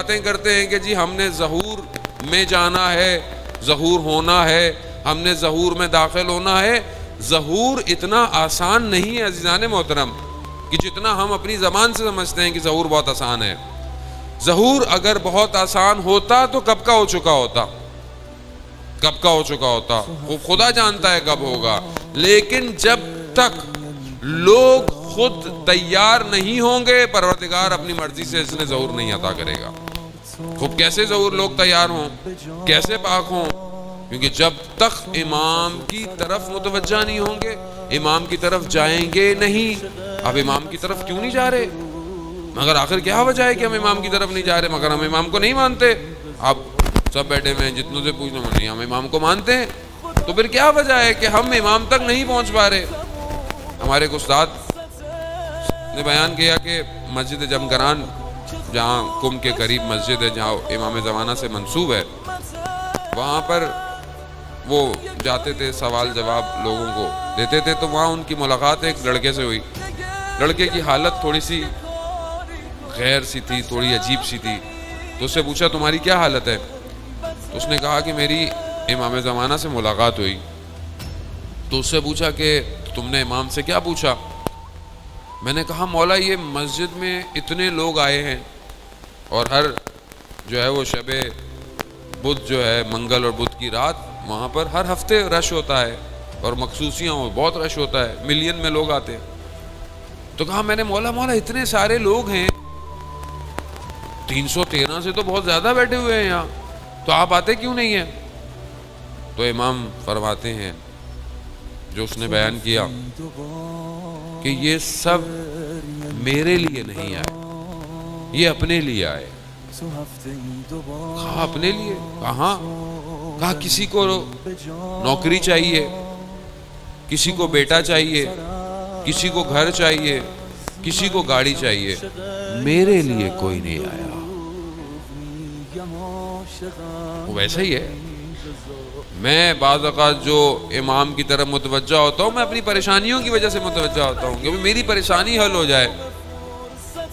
باتیں کرتے ہیں کہ جی ہم نے ظہور میں جانا ہے، ظہور ہونا ہے، ہم نے ظہور میں داخل ہونا ہے۔ ظہور اتنا آسان نہیں ہے عزیزان محترم کہ جتنا ہم اپنی زبان سے سمجھتے ہیں کہ ظہور بہت آسان ہے۔ ظہور اگر بہت آسان ہوتا تو کب کا ہو چکا ہوتا، کب کا ہو چکا ہوتا، وہ خدا جانتا ہے کب ہوگا۔ لیکن جب تک لوگ خود تیار نہیں ہوں گے، پروردگار اپنی مرضی سے اس نے ظہور نہیں عطا کرے گا۔ خود کیسے ظہور لوگ تیار ہوں، کیسے پاک ہوں؟ کیونکہ جب تک امام کی طرف متوجہ نہیں ہوں گے، امام کی طرف جائیں گے نہیں۔ اب امام کی طرف کیوں نہیں جا رہے؟ مگر آخر کیا وجہ ہے کہ ہم امام کی طرف نہیں جا رہے؟ مگر ہم امام کو نہیں مانتے۔ آپ سب بیٹھے ہوئے ہیں، جتنوں سے پوچھنا نہیں ہم امام کو مانتے ہیں، تو پھر کیا وجہ ہے کہ ہم امام تک نہیں پہنچ پا رہے؟ ہمارے ایک استاد نے بیان کیا کہ مسجد جمگران، جہاں کم کے قریب مسجد ہے، جہاں امام زمانہ سے منسوب ہے، وہاں پر وہ جاتے تھے، سوال جواب لوگوں کو دیتے تھے، تو وہاں ان کی ملاقات ایک لڑکے سے ہوئی۔ لڑکے کی حالت تھوڑی سی غیر سی تھی، تھوڑی عجیب سی تھی، تو اس سے پوچھا تمہاری کیا حالت ہے؟ تو اس نے کہا کہ میری امام زمانہ سے ملاقات ہوئی۔ تو اس سے پوچھا کہ تم نے امام سے کیا پوچھا؟ میں نے کہا مولا یہ مسجد میں اتنے لوگ آئے ہیں، اور ہر جو ہے وہ شب بدھ جو ہے منگل اور بدھ کی رات وہاں پر ہر ہفتے رش ہوتا ہے، اور مخصوصیاں بہت رش ہوتا ہے، ملین میں لوگ آتے ہیں۔ تو کہا میں نے مولا اتنے سارے لوگ ہیں، 313 سے تو بہت زیادہ بیٹھے ہوئے ہیں یہاں، تو آپ آتے کیوں نہیں ہیں؟ تو امام فرماتے ہیں جو اس نے بیان کیا کہ یہ سب میرے لیے نہیں آئے، یہ اپنے لیے آئے۔ کہا اپنے لیے؟ کہاں؟ کہا کسی کو نوکری چاہیے، کسی کو بیٹا چاہیے، کسی کو گھر چاہیے، کسی کو گاڑی چاہیے، میرے لیے کوئی نہیں آیا۔ وہ ویسا ہی ہے۔ میں بعض اوقات جو امام کی طرف متوجہ ہوتا ہوں، میں اپنی پریشانیوں کی وجہ سے متوجہ ہوتا ہوں کہ میری پریشانی حل ہو جائے۔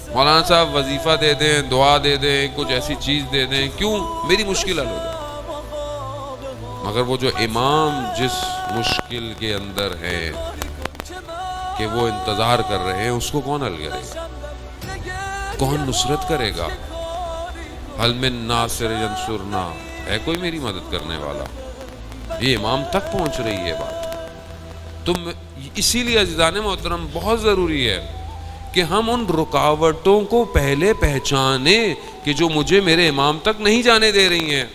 مولانا صاحب وظیفہ دے دیں، دعا دے دیں، کچھ ایسی چیز دے دیں، کیوں؟ میری مشکل حل ہو جائے۔ مگر وہ جو امام جس مشکل کے اندر ہے کہ وہ انتظار کر رہے ہیں، اس کو کون حل کرے گا؟ کون نصرت کرے گا؟ حل من ناصر ینصرنا، ہے کوئی میری مدد کرنے والا؟ یہ امام تک پہنچ رہی ہے بات۔ تو اسی لیے عزیزان محترم بہت ضروری ہے کہ ہم ان رکاوٹوں کو پہلے پہچانیں کہ جو مجھے میرے امام تک نہیں جانے دے رہی ہیں۔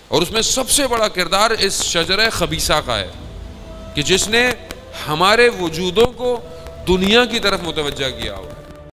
اور اس میں سب سے بڑا کردار اس شجرہ خبیثہ کا ہے کہ جس نے ہمارے وجودوں کو دنیا کی طرف متوجہ کیا ہوا ہے۔